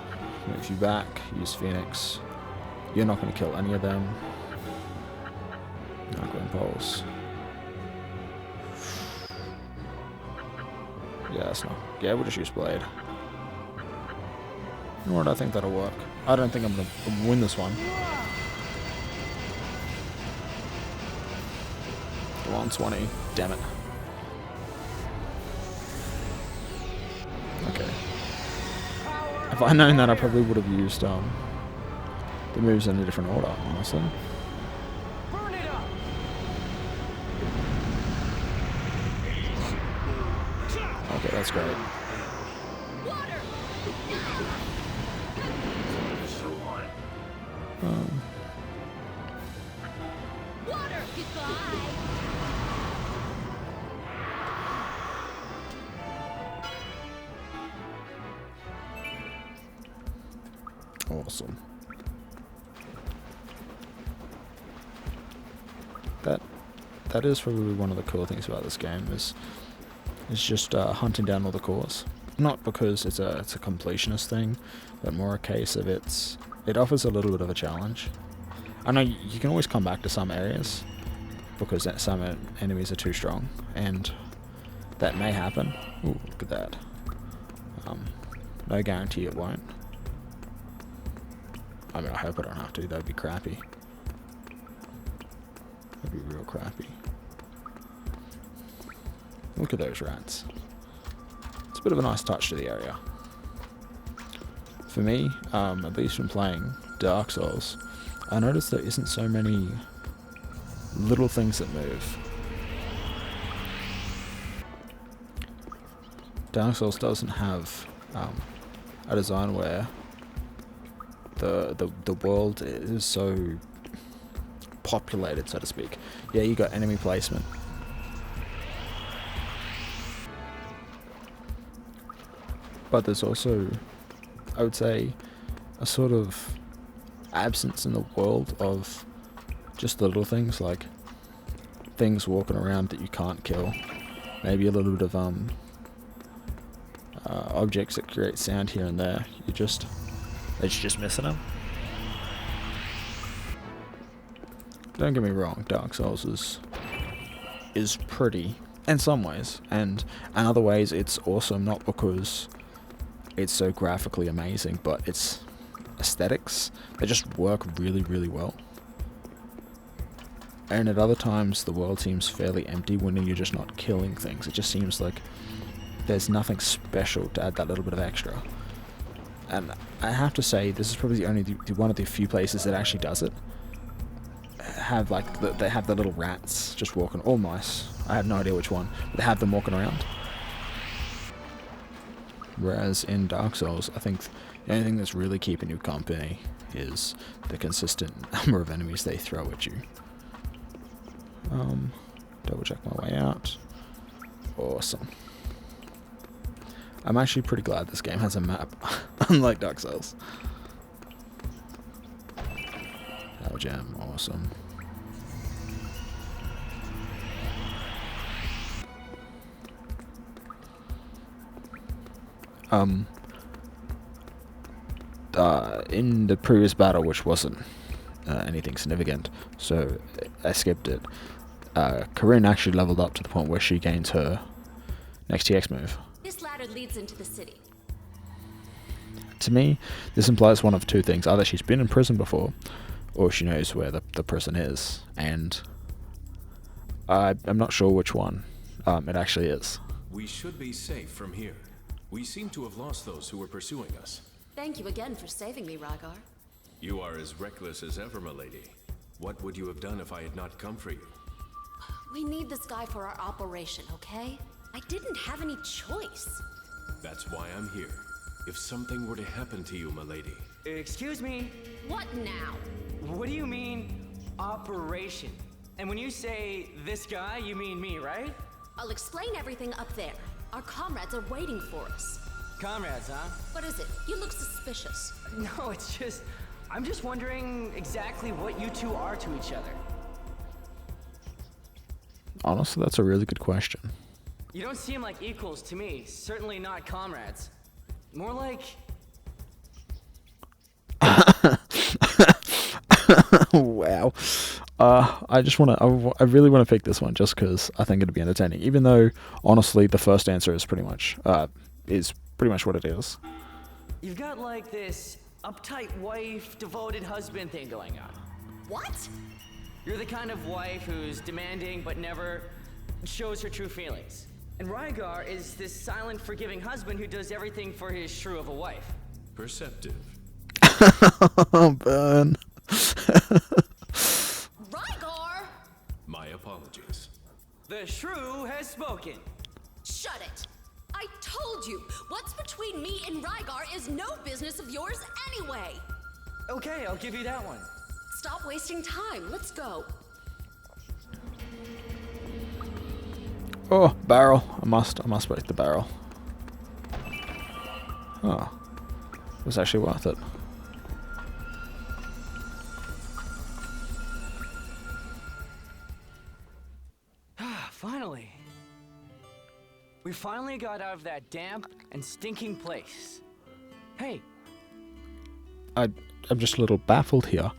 Move you back. Use Phoenix. You're not going to kill any of them. Micro Impulse. Yeah, that's not. Yeah, we'll just use Blade. You know what? I think that'll work. I don't think I'm going to win this one. 120. Damn it. Okay. If I'd known that, I probably would have used the moves in a different order, honestly. Burn it up! Okay, that's great. Awesome. That is probably one of the cool things about this game is just hunting down all the cores. Not because it's a completionist thing, but more a case of it offers a little bit of a challenge. I know you can always come back to some areas because some enemies are too strong, and that may happen. Ooh, look at that. No guarantee it won't. I mean, I hope I don't have to. That'd be crappy. That'd be real crappy. Look at those rats. It's a bit of a nice touch to the area. For me, at least from playing Dark Souls, I noticed there isn't so many little things that move. Dark Souls doesn't have a design where the world is so populated, so to speak. Yeah, you got enemy placement. But there's also, I would say, a sort of absence in the world of just the little things, like things walking around that you can't kill. Maybe a little bit of objects that create sound here and there. They're just missing them. Don't get me wrong, Dark Souls is pretty in some ways, and in other ways it's awesome, not because it's so graphically amazing, but its aesthetics, they just work really, really well. And at other times the world seems fairly empty when you're just not killing things. It just seems like there's nothing special to add that little bit of extra. And I have to say, this is probably one of the few places that actually does it. They have the little rats just walking, or mice. I have no idea which one. But they have them walking around. Whereas in Dark Souls, I think the only thing that's really keeping you company is the consistent number of enemies they throw at you. Double check my way out. Awesome. I'm actually pretty glad this game has a map, unlike Dark Souls. Power Gem, awesome. In the previous battle, which wasn't anything significant, so I skipped it, Karin actually leveled up to the point where she gains her next TX move. This ladder leads into the city. To me, this implies one of two things. Either she's been in prison before, or she knows where the prison is, and I'm not sure which one it actually is. We should be safe from here. We seem to have lost those who were pursuing us. Thank you again for saving me, Raigar. You are as reckless as ever, milady. What would you have done if I had not come for you? We need this guy for our operation, okay? I didn't have any choice. That's why I'm here. If something were to happen to you, milady. Excuse me, What now? what do you mean, operation? And when you say this guy, you mean me, right? I'll explain everything up there. Our comrades are waiting for us. Comrades, huh? What is it? You look suspicious. No, it's just... I'm just wondering exactly what you two are to each other. Honestly, that's a really good question. You don't seem like equals to me, certainly not comrades. More like... Wow. I really want to pick this one just because I think it'd be entertaining. Even though, honestly, the first answer is pretty much what it is. You've got like this uptight wife, devoted husband thing going on. What? You're the kind of wife who's demanding but never shows her true feelings. And Raigar is this silent, forgiving husband who does everything for his shrew of a wife. Perceptive. Burn. Raigar! My apologies. The shrew has spoken. Shut it! I told you, what's between me and Raigar is no business of yours anyway! Okay, I'll give you that one. Stop wasting time, let's go. Oh, barrel. I must break the barrel. Oh. It was actually worth it. Finally. We finally got out of that damp and stinking place. Hey, I'm just a little baffled here.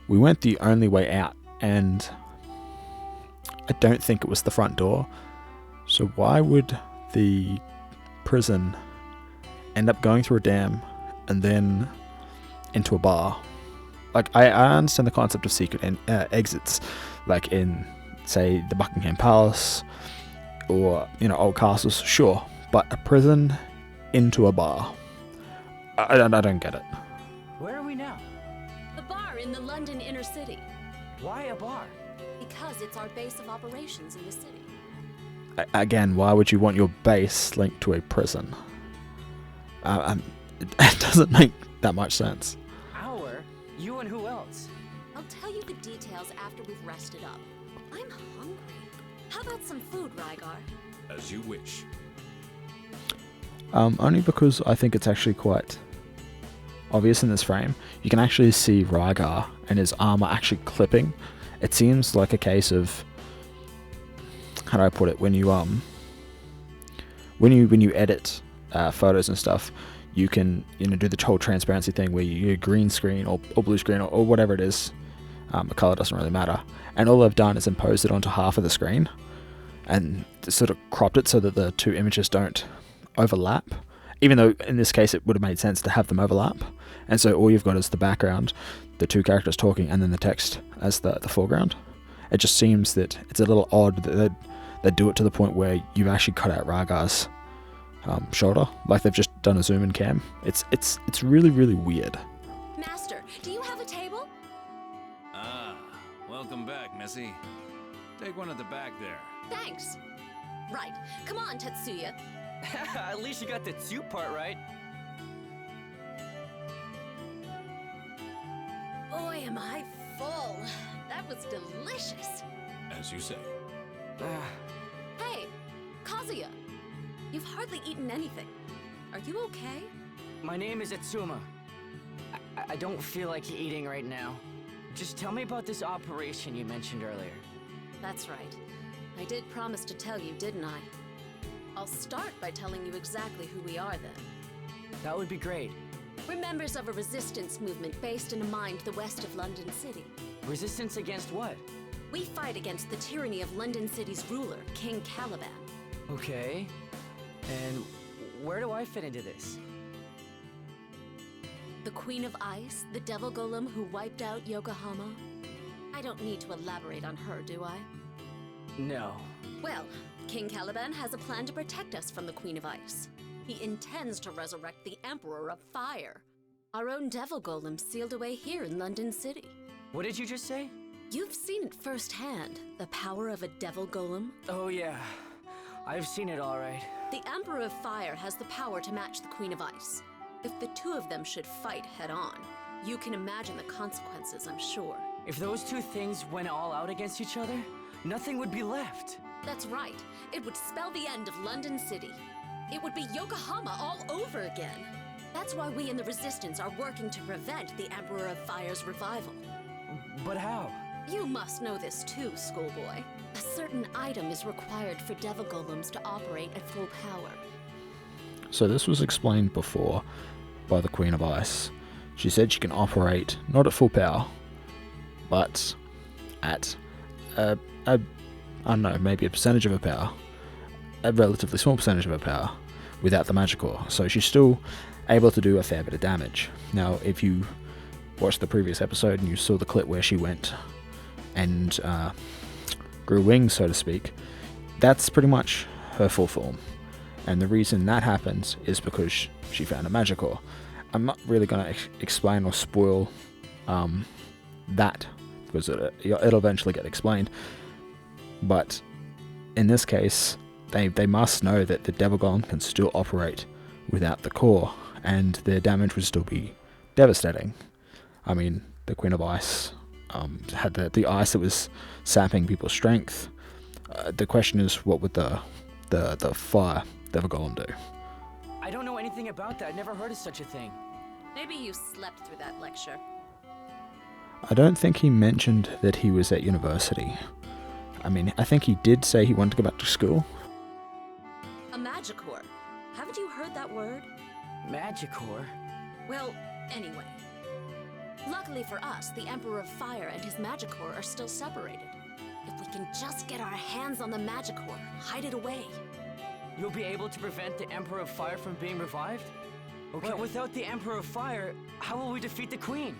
We went the only way out, and I don't think it was the front door. So why would the prison end up going through a dam and then into a bar? Like, I understand the concept of secret exits, like in, say, the Buckingham Palace or, old castles, sure. But a prison into a bar, I don't get it. where are we now? The bar in the London inner city. Why a bar? Because it's our base of operations in the city. Again, why would you want your base linked to a prison? It doesn't make that much sense. Our? You and who else? I'll tell you the details after we've rested up. I'm hungry. How about some food, Raigar? As you wish. Only because I think it's actually quite obvious in this frame. You can actually see Raigar and his armor actually clipping. It seems like a case of, how do I put it? When you edit photos and stuff, you can do the whole transparency thing where you green screen or blue screen or whatever it is. The color doesn't really matter. And all I've done is imposed it onto half of the screen and sort of cropped it so that the two images don't overlap. Even though in this case it would have made sense to have them overlap. And so all you've got is the background, the two characters talking, and then the text as the foreground. It just seems that it's a little odd that they do it to the point where you've actually cut out Raigar's shoulder, like they've just done a zoom in cam. It's really, really weird. Master, do you have a table? Ah, welcome back, Missy. Take one at the back there. Thanks. Right. Come on, Tetsuya. At least you got the soup part right. Boy, am I full. That was delicious. As you say. Hey, Kazuya. You've hardly eaten anything. Are you okay? My name is Itsuma. I don't feel like eating right now. Just tell me about this operation you mentioned earlier. That's right. I did promise to tell you, didn't I? I'll start by telling you exactly who we are then. That would be great. We're members of a resistance movement based in a mine to the west of London City. Resistance against what? We fight against the tyranny of London City's ruler, King Caliban. Okay. And where do I fit into this? The Queen of Ice, the devil golem who wiped out Yokohama. I don't need to elaborate on her, do I? No. Well, King Caliban has a plan to protect us from the Queen of Ice. He intends to resurrect the Emperor of Fire. Our own Devil Golem sealed away here in London City. What did you just say? You've seen it firsthand, the power of a Devil Golem. Oh, yeah. I've seen it all right. The Emperor of Fire has the power to match the Queen of Ice. If the two of them should fight head-on, you can imagine the consequences, I'm sure. If those two things went all out against each other, nothing would be left. That's right. It would spell the end of London City. It would be Yokohama all over again. That's why we in the Resistance are working to prevent the Emperor of Fire's revival. But how? You must know this too, schoolboy. A certain item is required for Devil Golems to operate at full power. So this was explained before by the Queen of Ice. She said she can operate not at full power, but at I don't know, maybe a percentage of her power, a relatively small percentage of her power, without the magic ore. So she's still able to do a fair bit of damage. Now, if you watched the previous episode and you saw the clip where she went and grew wings, so to speak, that's pretty much her full form. And the reason that happens is because she found a magic ore. I'm not really going to explain or spoil that, because it'll eventually get explained. But in this case, they must know that the Devil Golem can still operate without the core, and their damage would still be devastating. I mean, the Queen of Ice had the ice that was sapping people's strength. The question is, what would the fire Devil Golem do? I don't know anything about that. Never heard of such a thing. Maybe you slept through that lecture. I don't think he mentioned that he was at university. I mean, I think he did say he wanted to go back to school. A Magicore. Haven't you heard that word? Magicore? Well, anyway. Luckily for us, the Emperor of Fire and his Magicore are still separated. If we can just get our hands on the Magicore, hide it away. You'll be able to prevent the Emperor of Fire from being revived? Okay. But without the Emperor of Fire, how will we defeat the Queen?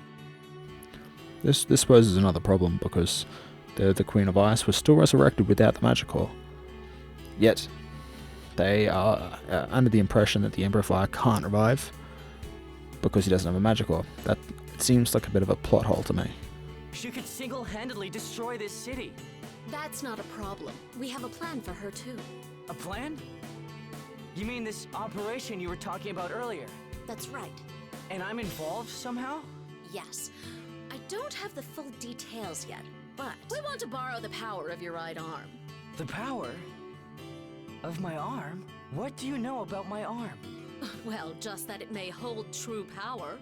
This poses another problem, because the Queen of Ice was still resurrected without the magic ore. Yet, they are under the impression that the Emperor of Fire can't revive because he doesn't have a magic ore. That seems like a bit of a plot hole to me. She could single-handedly destroy this city. That's not a problem. We have a plan for her too. A plan? You mean this operation you were talking about earlier? That's right. And I'm involved somehow? Yes. I don't have the full details yet, but we want to borrow the power of your right arm. The power? Of my arm? What do you know about my arm? Well, just that it may hold true power.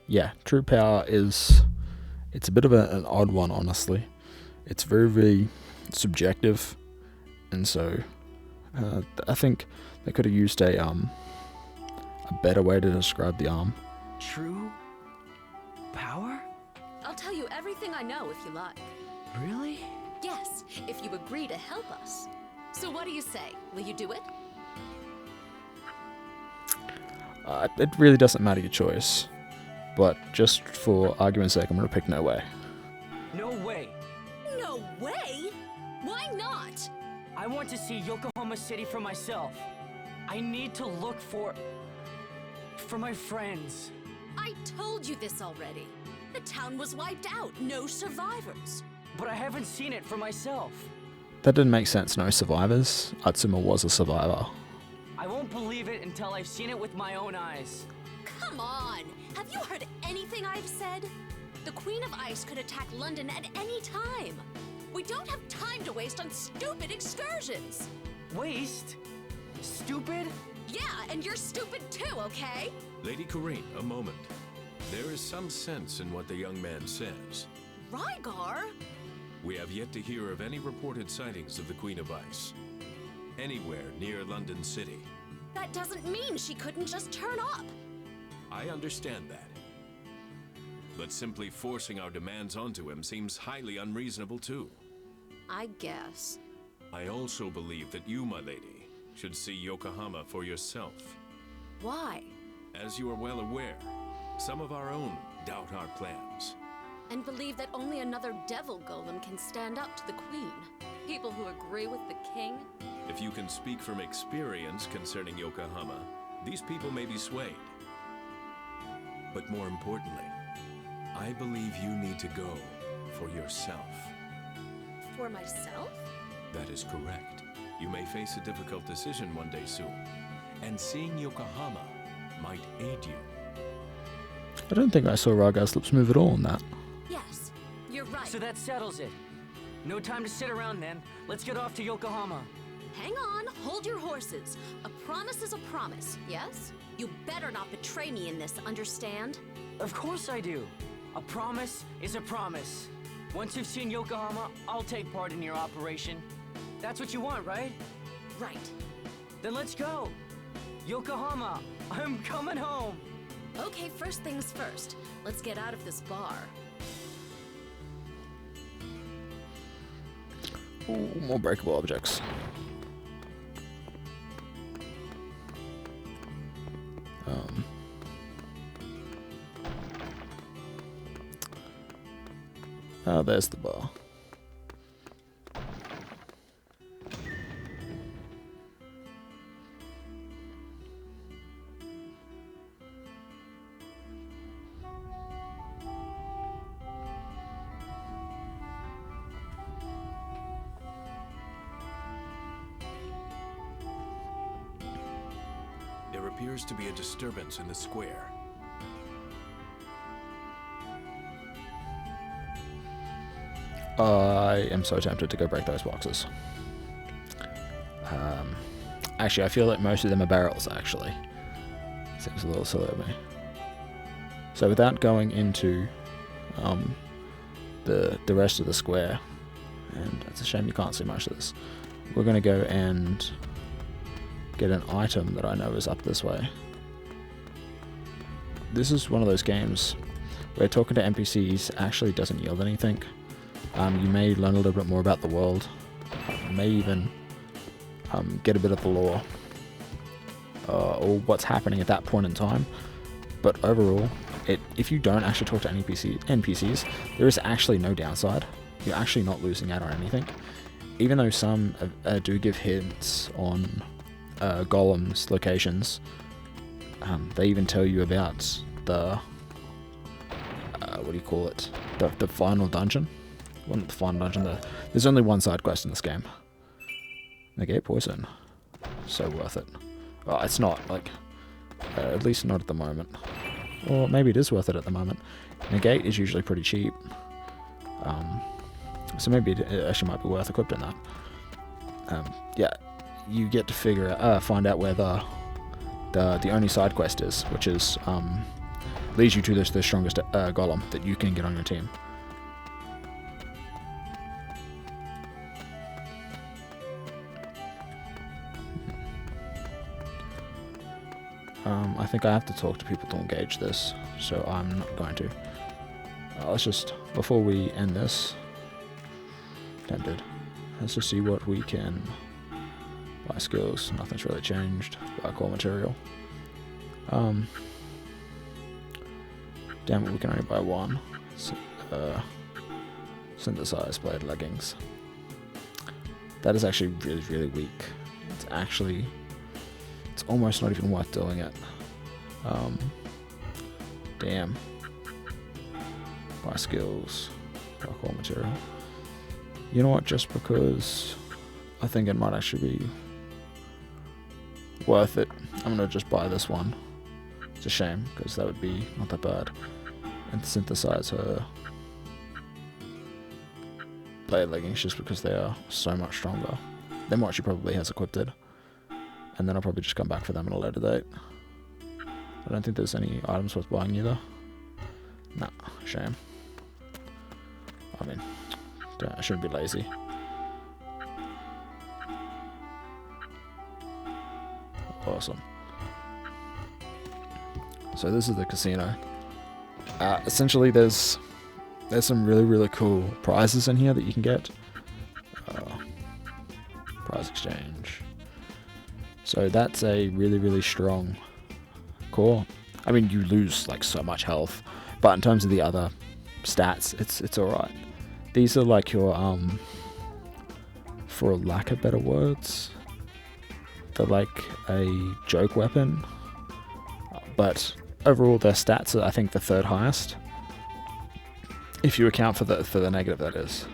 Yeah, true power it's a bit of an odd one, honestly. It's very, very subjective, and so I think they could have used a better way to describe the arm. True power? I'll tell you everything I know if you like. Really? Yes, if you agree to help us. So what do you say? Will you do it? It really doesn't matter your choice, but just for argument's sake, I'm going to pick no way. No way. No way? Why not? I want to see Yokohama City for myself. I need to look for my friends. I told you this already. The town was wiped out. No survivors. But I haven't seen it for myself. That didn't make sense. No survivors. Atsuma was a survivor. I won't believe it until I've seen it with my own eyes. Come on! Have you heard anything I've said? The Queen of Ice could attack London at any time. We don't have time to waste on stupid excursions. Waste? Stupid? Yeah, and you're stupid too, okay? Lady Karin, a moment. There is some sense in what the young man says. Raigar? We have yet to hear of any reported sightings of the Queen of Ice anywhere near London City. That doesn't mean she couldn't just turn up. I understand that. But simply forcing our demands onto him seems highly unreasonable too. I guess. I also believe that you, my lady, should see Yokohama for yourself. Why? As you are well aware, some of our own doubt our plans. And believe that only another Devil Golem can stand up to the Queen. People who agree with the king? If you can speak from experience concerning Yokohama, these people may be swayed. But more importantly, I believe you need to go for yourself. For myself? That is correct. You may face a difficult decision one day soon, and seeing Yokohama might aid you. I don't think I saw Raigar's lips move at all on that. Yes, you're right. So that settles it. No time to sit around then. Let's get off to Yokohama. Hang on, hold your horses. A promise is a promise, yes? You better not betray me in this, understand? Of course I do. A promise is a promise. Once you've seen Yokohama, I'll take part in your operation. That's what you want, right? Right. Then let's go. Yokohama, I'm coming home. Okay, first things first. Let's get out of this bar. Ooh, more breakable objects. Oh, there's the bar. There appears to be a disturbance in the square. I am so tempted to go break those boxes. Actually, I feel like most of them are barrels, actually. Seems a little silly of me. So without going into the rest of the square, and it's a shame you can't see much of this, we're going to go and get an item that I know is up this way. This is one of those games where talking to NPCs actually doesn't yield anything. You may learn a little bit more about the world. You may even get a bit of the lore or what's happening at that point in time. But overall, if you don't actually talk to NPCs, there is actually no downside. You're actually not losing out on anything. Even though some do give hints on golems' locations, they even tell you about the what do you call it? The final dungeon. Well, not the final dungeon. There's only one side quest in this game. Negate poison. So worth it. Well, it's not, like, at least not at the moment. Or maybe it is worth it at the moment. Negate is usually pretty cheap. So maybe it actually might be worth equipping that. Yeah, you get to find out where the only side quest is, which is leads you to the strongest golem that you can get on your team. I think I have to talk to people to engage this, so I'm not going to. Let's just, before we end this, tempted, let's just see what we can buy. Skills, nothing's really changed. Buy core material. Damn it, we can only buy one. Synthesized blade leggings. That is actually really, really weak. It's almost not even worth doing it. Damn. Buy skills. Buy core material. You know what, just because I think it might actually be worth it, I'm gonna just buy this one. It's a shame, because that would be not that bad. And synthesize her blade leggings just because they are so much stronger than what she probably has equipped. And then I'll probably just come back for them at a later date. I don't think there's any items worth buying either. Nah, shame. I mean, I shouldn't be lazy. Awesome. So this is the casino. Essentially, there's some really, really cool prizes in here that you can get. Prize exchange. So that's a really, really strong core. I mean, you lose like so much health, but in terms of the other stats, it's alright. These are like your for lack of better words. They're like a joke weapon, but overall their stats are, I think, the third highest, if you account for the negative, that is.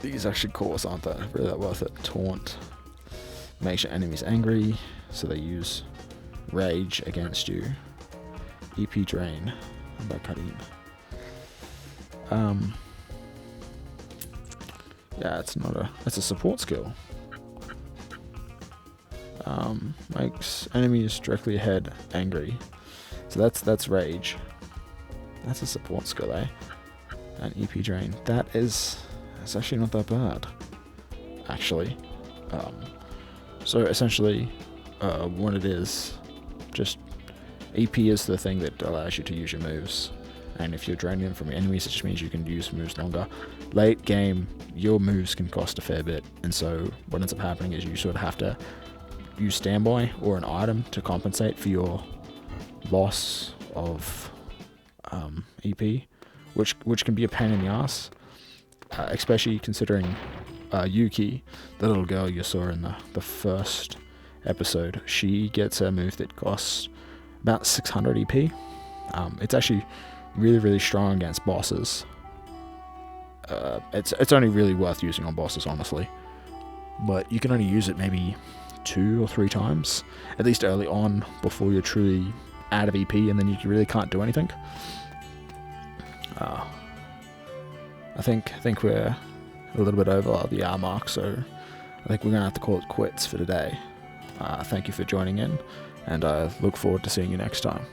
These actually cores aren't really that worth it. Taunt makes your enemies angry, so they use rage against you. EP drain by Karin. Yeah, it's a support skill. Makes enemies directly ahead angry. So that's rage. That's a support skill, eh? And EP drain. That's actually not that bad. Actually. So essentially, what it is, just EP is the thing that allows you to use your moves. And if you're draining them from your enemies, it just means you can use moves longer. Late game, your moves can cost a fair bit, and so what ends up happening is you sort of have to use standby or an item to compensate for your loss of EP, which can be a pain in the ass, especially considering Yuki, the little girl you saw in the first episode. She gets a move that costs about 600 EP. It's actually really, really strong against bosses. It's only really worth using on bosses, honestly. But you can only use it maybe 2 or 3 times, at least early on, before you're truly out of EP, and then you really can't do anything. I think we're a little bit over the hour mark, so I think we're going to have to call it quits for today. Thank you for joining in, and I look forward to seeing you next time.